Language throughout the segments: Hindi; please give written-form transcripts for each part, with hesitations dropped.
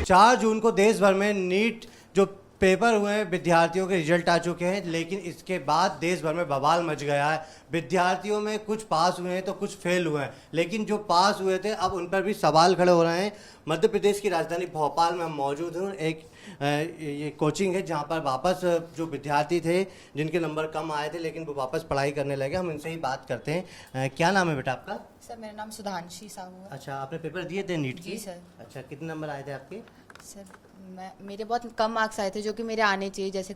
4 जून को देश भर में नीट जो पेपर हुए हैं, विद्यार्थियों के रिजल्ट आ चुके हैं, लेकिन इसके बाद देश भर में बवाल मच गया है। विद्यार्थियों में कुछ पास हुए हैं तो कुछ फेल हुए हैं, लेकिन जो पास हुए थे अब उन पर भी सवाल खड़े हो रहे हैं। मध्य प्रदेश की राजधानी भोपाल में हम मौजूद हूँ। एक ये कोचिंग है जहाँ पर वापस जो विद्यार्थी थे जिनके नंबर कम आए थे लेकिन वो वापस पढ़ाई करने लगे। हम इनसे ही बात करते हैं। क्या नाम है बेटा आपका? सर मेरा नाम सुधांशी साहू है। अच्छा, आपने पेपर दिए थे नीट की? जी सर। अच्छा, कितने नंबर आए थे आपके? सर मेरे बहुत कम मार्क्स आए थे जो कि मेरे आने चाहिए। जैसे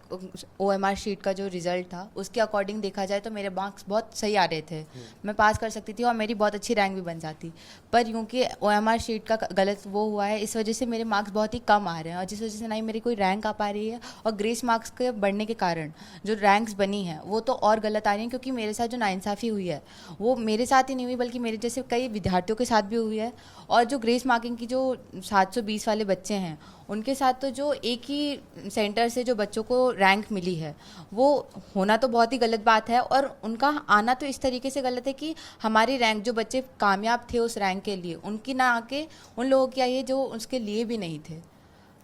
OMR शीट का जो रिजल्ट था उसके अकॉर्डिंग देखा जाए तो मेरे मार्क्स बहुत सही आ रहे थे, मैं पास कर सकती थी और मेरी बहुत अच्छी रैंक भी बन जाती। पर क्योंकि OMR शीट का गलत वो हुआ है, इस वजह से मेरे मार्क्स बहुत ही कम आ रहे हैं और जिस वजह से ना ही मेरी कोई रैंक आ पा रही है। और ग्रेस मार्क्स के बढ़ने के कारण जो रैंक्स बनी है वो तो और गलत आ रही हैं, क्योंकि मेरे साथ जो नाइंसाफ़ी हुई है वो मेरे साथ ही नहीं हुई बल्कि मेरे जैसे कई विद्यार्थियों के साथ भी हुई है। और जो ग्रेस मार्किंग की जो 720 वाले बच्चे हैं उनके साथ तो जो एक ही सेंटर से जो बच्चों को रैंक मिली है वो होना तो बहुत ही गलत बात है। और उनका आना तो इस तरीके से गलत है कि हमारी रैंक, जो बच्चे कामयाब थे उस रैंक के लिए, उनकी ना आके उन लोगों की आई है जो उसके लिए भी नहीं थे।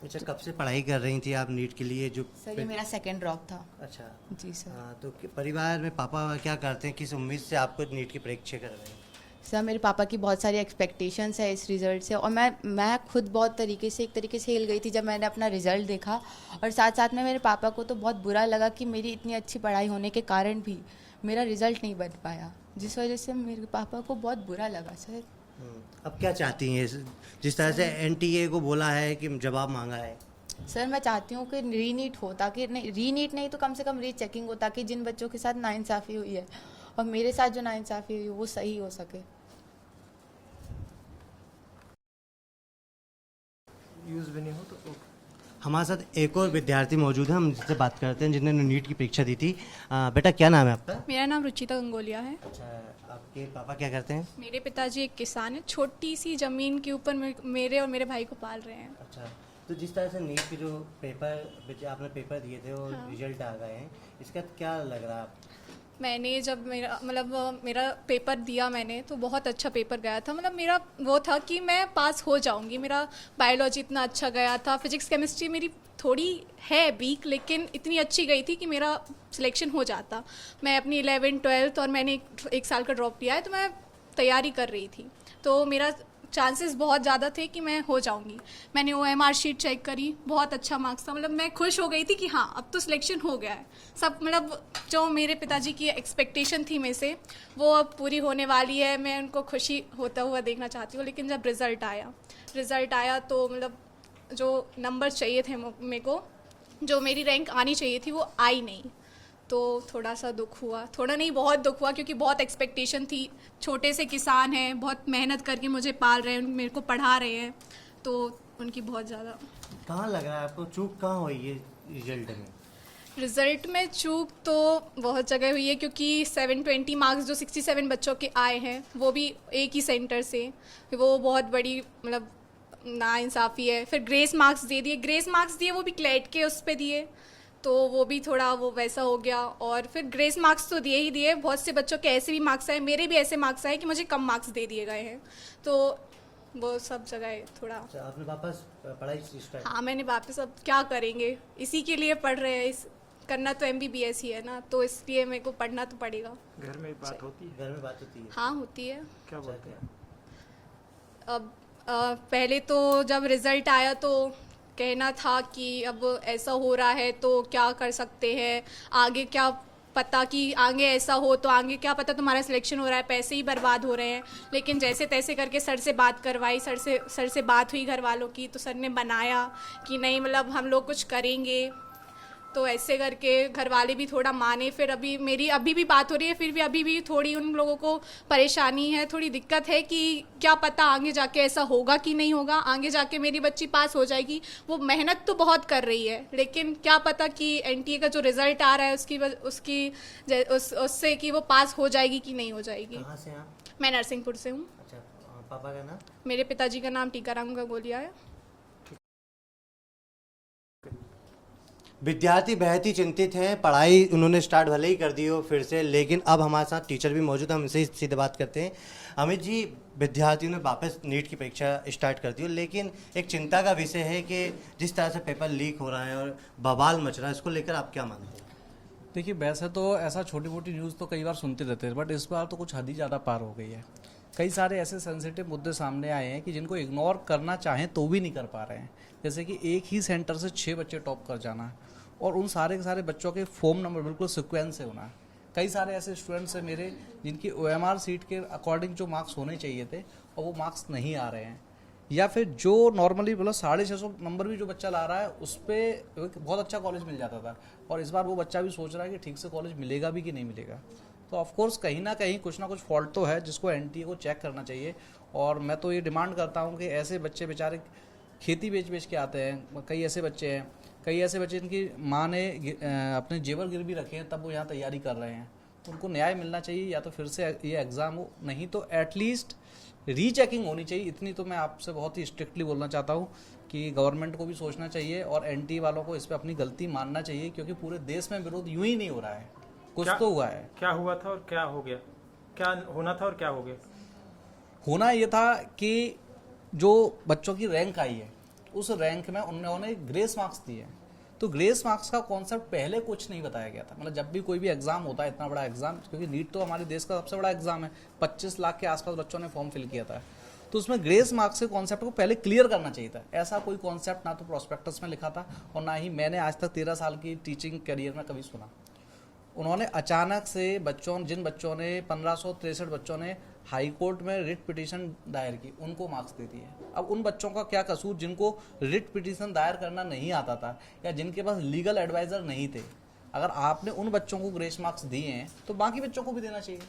अच्छा, कब से पढ़ाई कर रही थी आप नीट के लिए? जो सर ये मेरा सेकेंड ड्रॉप था। अच्छा जी सर। हाँ, तो परिवार में पापा क्या करते हैं, किस उम्मीद से आपको नीट की परीक्षा कर रहे हैं? सर मेरे पापा की बहुत सारी एक्सपेक्टेशंस है इस रिज़ल्ट से और मैं खुद बहुत एक तरीके से हिल गई थी जब मैंने अपना रिज़ल्ट देखा। और साथ साथ में मेरे पापा को तो बहुत बुरा लगा कि मेरी इतनी अच्छी पढ़ाई होने के कारण भी मेरा रिज़ल्ट नहीं बन पाया, जिस वजह से मेरे पापा को बहुत बुरा लगा सर। अब क्या चाहती हैं? जिस तरह से NTA को बोला है कि जवाब मांगा है। सर मैं चाहती हूँ कि रीनीट हो, ताकि नहीं, रीनीट नहीं तो कम से कम रीचेकिंग हो, ताकि जिन बच्चों के साथ नाइंसाफ़ी हुई है और मेरे साथ जो नाइंसाफ़ी हुई है वो सही हो सके। यूज़ भी नहीं हो तो हमारे साथ एक और विद्यार्थी मौजूद है, हम जिससे बात करते हैं जिन्होंने नीट की परीक्षा दी थी। बेटा क्या नाम है आपका? मेरा नाम रुचिता गंगोलिया है। अच्छा, आपके पापा क्या करते हैं? मेरे पिताजी एक किसान है, छोटी सी ज़मीन के ऊपर मेरे और मेरे भाई को पाल रहे हैं। अच्छा, तो जिस तरह से नीट के जो पेपर आपने पेपर दिए थे और रिजल्ट आ गए हैं, इसका क्या लग रहा है आप? मैंने जब मेरा पेपर दिया मैंने, तो बहुत अच्छा पेपर गया था। मेरा वो था कि मैं पास हो जाऊंगी। मेरा बायोलॉजी इतना अच्छा गया था, फिजिक्स केमिस्ट्री मेरी थोड़ी है वीक लेकिन इतनी अच्छी गई थी कि मेरा सिलेक्शन हो जाता। मैं अपनी 11th 12th और मैंने एक साल का ड्रॉप लिया है, तो मैं तैयारी कर रही थी, तो मेरा चांसेस बहुत ज़्यादा थे कि मैं हो जाऊंगी। मैंने OMR शीट चेक करी, बहुत अच्छा मार्क्स था। मैं खुश हो गई थी कि हाँ अब तो सिलेक्शन हो गया है। सब जो मेरे पिताजी की एक्सपेक्टेशन थी मेरे से वो अब पूरी होने वाली है। मैं उनको खुशी होता हुआ देखना चाहती हूँ। लेकिन जब रिज़ल्ट आया तो जो नंबर चाहिए थे मेरे को, जो मेरी रैंक आनी चाहिए थी वो आई नहीं। तो थोड़ा सा दुख हुआ, थोड़ा नहीं बहुत दुख हुआ, क्योंकि बहुत एक्सपेक्टेशन थी। छोटे से किसान हैं, बहुत मेहनत करके मुझे पाल रहे हैं, मेरे को पढ़ा रहे हैं, तो उनकी बहुत ज़्यादा। कहाँ लग रहा है आपको चूक कहाँ हुई है रिजल्ट में? रिज़ल्ट में चूक तो बहुत जगह हुई है, क्योंकि 720 मार्क्स जो 67 बच्चों के आए हैं वो भी एक ही सेंटर से, वो बहुत बड़ी नाइंसाफ़ी है। फिर ग्रेस मार्क्स दिए वो भी क्लेट के उस पर दिए, तो वो भी थोड़ा वो वैसा हो गया। और फिर ग्रेस मार्क्स तो दिए ही दिए, बहुत से बच्चों के ऐसे भी मार्क्स आए, मेरे भी ऐसे मार्क्स आए कि मुझे कम मार्क्स दे दिए गए हैं। तो वो सब जगह थोड़ा। अच्छा, आपने वापस पढ़ाई स्टार्ट? हाँ मैंने वापस, अब क्या करेंगे, इसी के लिए पढ़ रहे हैं। करना तो MBBS ही है ना, तो इसलिए मेरे को पढ़ना तो पड़ेगा। घर में बात होती है? घर में बात होती है? हाँ होती है। क्या बोलते हैं? अब पहले तो जब रिज़ल्ट आया तो कहना था कि अब ऐसा हो रहा है तो क्या कर सकते हैं, आगे क्या पता कि आगे ऐसा हो, तो आगे क्या पता तुम्हारा सिलेक्शन हो रहा है, पैसे ही बर्बाद हो रहे हैं। लेकिन जैसे तैसे करके सर से बात करवाई, सर से बात हुई घर वालों की, तो सर ने बनाया कि नहीं हम लोग कुछ करेंगे। तो ऐसे करके घर वाले भी थोड़ा माने। फिर मेरी अभी भी बात हो रही है, फिर भी अभी भी थोड़ी उन लोगों को परेशानी है, थोड़ी दिक्कत है कि क्या पता आगे जाके ऐसा होगा कि नहीं होगा, आगे जाके मेरी बच्ची पास हो जाएगी। वो मेहनत तो बहुत कर रही है, लेकिन क्या पता कि NTA का जो रिज़ल्ट आ रहा है उससे कि वो पास हो जाएगी कि नहीं हो जाएगी। कहाँ से आप? मैं नरसिंहपुर से हूँ। अच्छा, पापा का नाम? मेरे पिताजी का नाम टीकाराम गंगोलिया है। विद्यार्थी बेहद ही चिंतित हैं। पढ़ाई उन्होंने स्टार्ट भले ही कर दी हो फिर से, लेकिन अब हमारे साथ टीचर भी मौजूद हैं, हम इनसे ही सीधे बात करते हैं। अमित जी, विद्यार्थियों ने वापस नीट की परीक्षा स्टार्ट कर दी हो, लेकिन एक चिंता का विषय है कि जिस तरह से पेपर लीक हो रहा है और बवाल मच रहा है, इसको लेकर आप क्या मानते हैं? देखिए, वैसे तो ऐसा छोटी मोटी न्यूज़ तो कई बार सुनते रहते हैं, बट इस बार तो कुछ हद ही ज़्यादा पार हो गई है। कई सारे ऐसे सेंसिटिव मुद्दे सामने आए हैं कि जिनको इग्नोर करना चाहें तो भी नहीं कर पा रहे हैं। जैसे कि एक ही सेंटर से 6 बच्चे टॉप कर जाना और उन सारे के सारे बच्चों के फ़ोन नंबर बिल्कुल सीक्वेंस से होना। कई सारे ऐसे स्टूडेंट्स हैं मेरे जिनकी OMR सीट के अकॉर्डिंग जो मार्क्स होने चाहिए थे और वो मार्क्स नहीं आ रहे हैं, या फिर जो नॉर्मली मतलब 650 नंबर भी जो बच्चा ला रहा है उस पर बहुत अच्छा कॉलेज मिल जाता था, और इस बार वो बच्चा भी सोच रहा है कि ठीक से कॉलेज मिलेगा भी कि नहीं मिलेगा। तो ऑफकोर्स कहीं ना कहीं कुछ ना कुछ फॉल्ट तो है जिसको NTA को चेक करना चाहिए। और मैं तो ये डिमांड करता हूँ कि ऐसे बच्चे बेचारे खेती बेच के आते हैं, कई ऐसे बच्चे जिनकी माँ ने अपने जेवर गिरवी रखे हैं तब वो यहाँ तैयारी कर रहे हैं, तो उनको न्याय मिलना चाहिए। या तो फिर से ये एग्ज़ाम हो, नहीं तो एटलीस्ट रीचेकिंग होनी चाहिए। इतनी तो मैं आपसे बहुत ही स्ट्रिक्टली बोलना चाहता हूँ कि गवर्नमेंट को भी सोचना चाहिए और NTA वालों को इस पर अपनी गलती मानना चाहिए, क्योंकि पूरे देश में विरोध यूं ही नहीं हो रहा है, कुछ तो हुआ है। क्या हुआ था और क्या हो गया? क्या होना था और क्या हो गया? होना ये था कि जो बच्चों की रैंक आई है उस रैंक में उन्होंने ग्रेस मार्क्स दिए हैं। तो ग्रेस मार्क्स का कॉन्सेप्ट पहले कुछ नहीं बताया गया था। मतलब जब भी कोई भी एग्जाम होता है, इतना बड़ा एग्जाम, क्योंकि नीट तो हमारे देश का सबसे बड़ा एग्जाम है, 25 लाख के आसपास बच्चों ने फॉर्म फिल किया था, तो उसमें ग्रेस मार्क्स के कॉन्सेप्ट को पहले क्लियर करना चाहिए था। ऐसा कोई कॉन्सेप्ट ना तो प्रोस्पेक्टस में लिखा था और ना ही मैंने आज तक 13 साल की टीचिंग करियर में कभी सुना। उन्होंने अचानक से जिन बच्चों ने 1563 बच्चों ने हाई कोर्ट में रिट पिटीशन दायर की, उनको मार्क्स दे दिए। अब उन बच्चों का क्या कसूर जिनको रिट पिटीशन दायर करना नहीं आता था या जिनके पास लीगल एडवाइजर नहीं थे? अगर आपने उन बच्चों को ग्रेस मार्क्स दिए हैं तो बाकी बच्चों को भी देना चाहिए।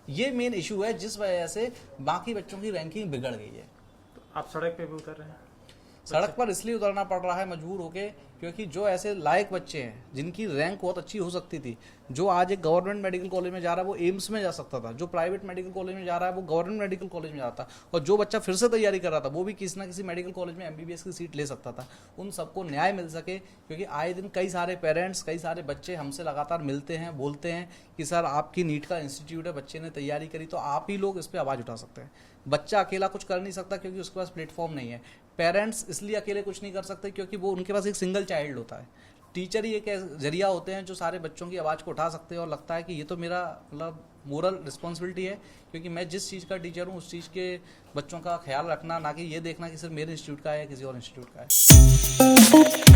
ये मेन इशू है जिस वजह से बाकी बच्चों की रैंकिंग बिगड़ गई है। तो आप सड़क पे भी उतर रहे हैं? सड़क पर इसलिए उतरना पड़ रहा है मजबूर होके, क्योंकि जो ऐसे लायक बच्चे हैं जिनकी रैंक बहुत अच्छी हो सकती थी, जो आज एक गवर्नमेंट मेडिकल कॉलेज में जा रहा है वो एम्स में जा सकता था, जो प्राइवेट मेडिकल कॉलेज में जा रहा है वो गवर्नमेंट मेडिकल कॉलेज में जाता, और जो बच्चा फिर से तैयारी कर रहा था वो भी किसी ना किसी मेडिकल कॉलेज में MBBS की सीट ले सकता था। उन सबको न्याय मिल सके, क्योंकि आए दिन कई सारे पेरेंट्स, कई सारे बच्चे हमसे लगातार मिलते हैं, बोलते हैं कि सर आपकी नीट का इंस्टीट्यूट है, बच्चे ने तैयारी करी, तो आप ही लोग इस पर आवाज़ उठा सकते हैं। बच्चा अकेला कुछ कर नहीं सकता क्योंकि उसके पास प्लेटफॉर्म नहीं है। पेरेंट्स इसलिए अकेले कुछ नहीं कर सकते क्योंकि वो उनके पास एक सिंगल चाइल्ड होता है। टीचर ही एक जरिया होते हैं जो सारे बच्चों की आवाज़ को उठा सकते हैं, और लगता है कि ये तो मेरा मतलब मोरल रिस्पॉन्सिबिलिटी है, क्योंकि मैं जिस चीज़ का टीचर हूँ उस चीज़ के बच्चों का ख्याल रखना, ना कि ये देखना कि सिर्फ मेरे इंस्टीट्यूट का है या किसी और इंस्टीट्यूट का है।